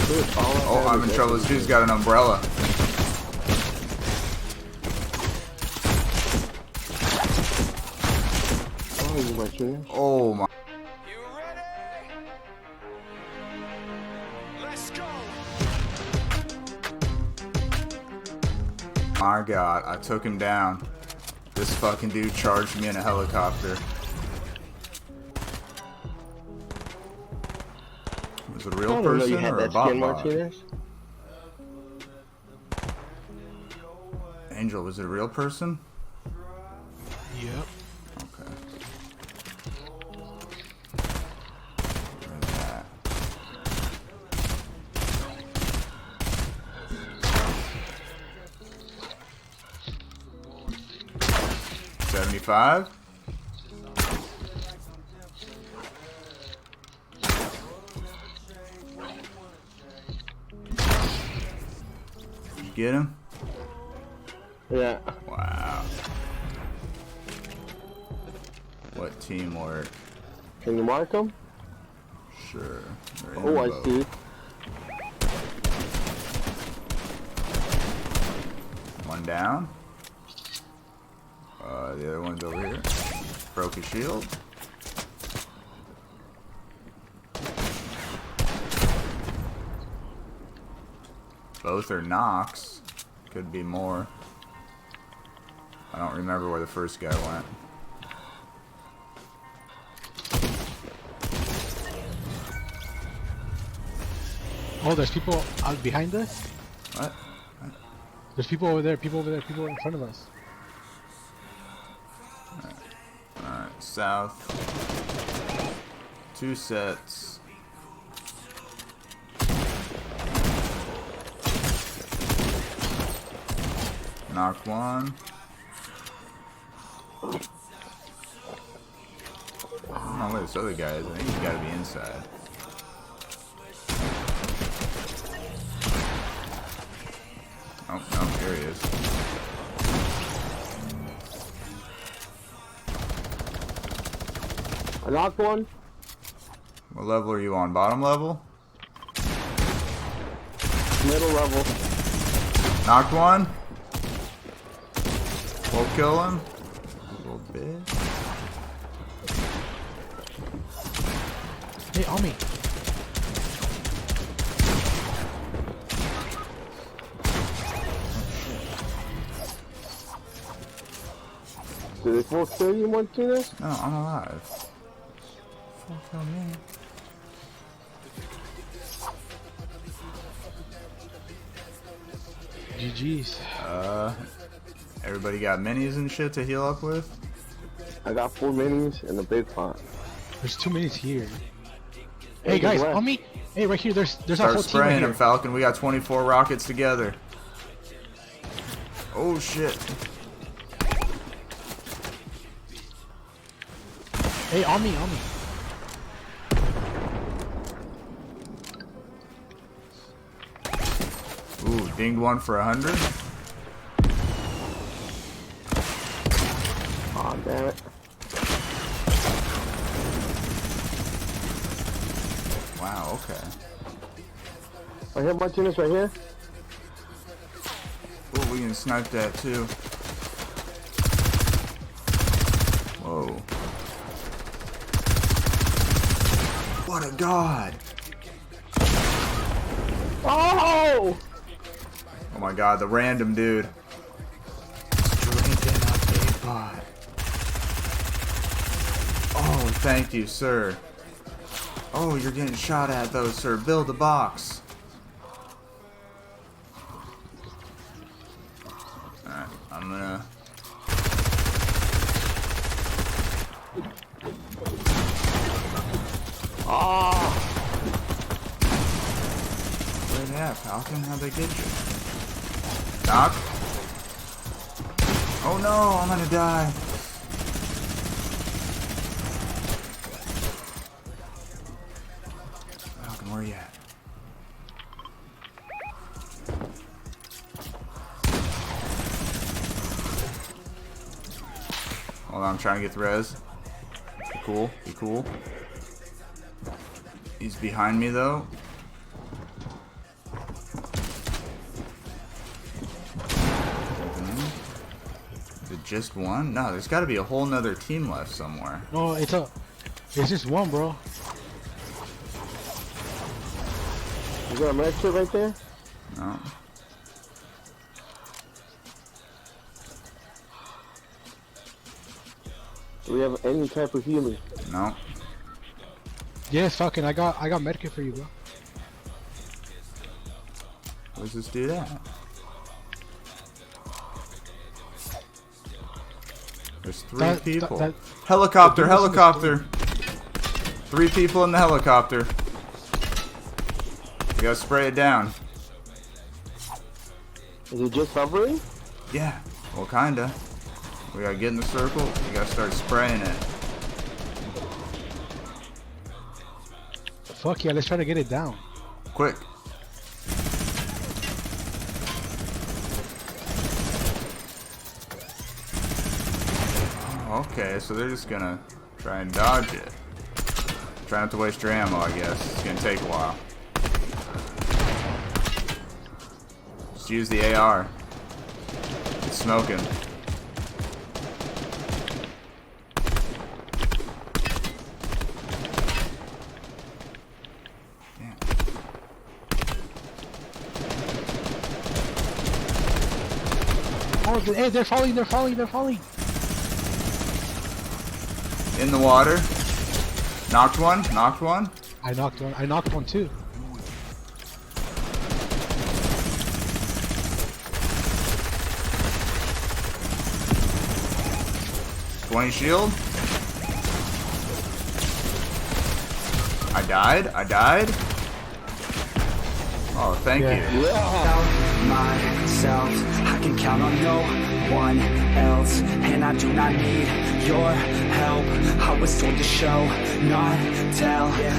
Dude, Oh, I'm in trouble. This dude's got an umbrella. Oh, Martinez. Oh my. You ready? Let's go. My God, I took him down. This fucking dude charged me in a helicopter. Was it a real person or a bot? Martinez. Angel, was it a real person? Yep. Okay. Where's that? $75? Did you get him? Yeah. Wow. What teamwork? Can you mark him? Sure. They're in Oh, the I boat. see. One down. The other one's over here. Broke his shield. Both are knocks. Could be more. I don't remember where the first guy went. Oh, there's people out behind us. What? There's people over there. People over there. People in front of us. Alright, south. 2 sets. Knock one. I don't know where this other guy is. I think he's got to be inside. Oh, no, here he is. I knocked one. What level are you on? Bottom level? Middle level. Knocked one. We'll kill him. Little bitch. Hey, on me. Did they both kill you, Martinez? No, I'm alive. Fuck on me. GG's. Everybody got minis and shit to heal up with? I got 4 minis and a big pot. There's 2 minutes here. Hey Hey, guys, where? on me. Hey, right here. There's our Start whole team right spraying here. him, Falcon. We got 24 rockets together. Oh shit. Hey, on me, on me. Ooh, dinged one for 100. Aw, damn it. Wow, okay. Right here, Martinez, right here. Ooh, we can snipe that too. Whoa. What a god! Oh! Oh my god, the random dude. Drinking up a bot. Oh, thank you, sir. Oh, you're getting shot at though, sir. Build a box. Alright, I'm gonna... Ah! Where they at, Falcon? How'd they get you? Knock. Oh no, I'm gonna die. Falcon, where you at? Hold on, I'm trying to get the res. Be cool, be cool. He's behind me though. just one? No, there's got to be a whole nother team left somewhere. No, it's just one, bro. You got a med kit right there? No. Do we have any type of healing? No. Yes, fucking. I got medkit for you, bro. Let's just do that. There's three people. Helicopter, helicopter. 3 people in the helicopter. We gotta spray it down. Is it just hovering? Yeah. Well, kinda. We gotta get in the circle. We gotta start spraying it. Fuck yeah, let's try to get it down. Quick. Okay, so they're just gonna try and dodge it. Try not to waste your ammo, I guess. It's gonna take a while. Just use the AR. It's smoking. Damn. Oh, hey, they're falling, they're falling, they're falling. In the water. Knocked one, knocked one. I knocked one too. $20 shield. I died. Oh, thank you. Myself, I can count on no one else, and I do not need your help. I was told to show, not tell.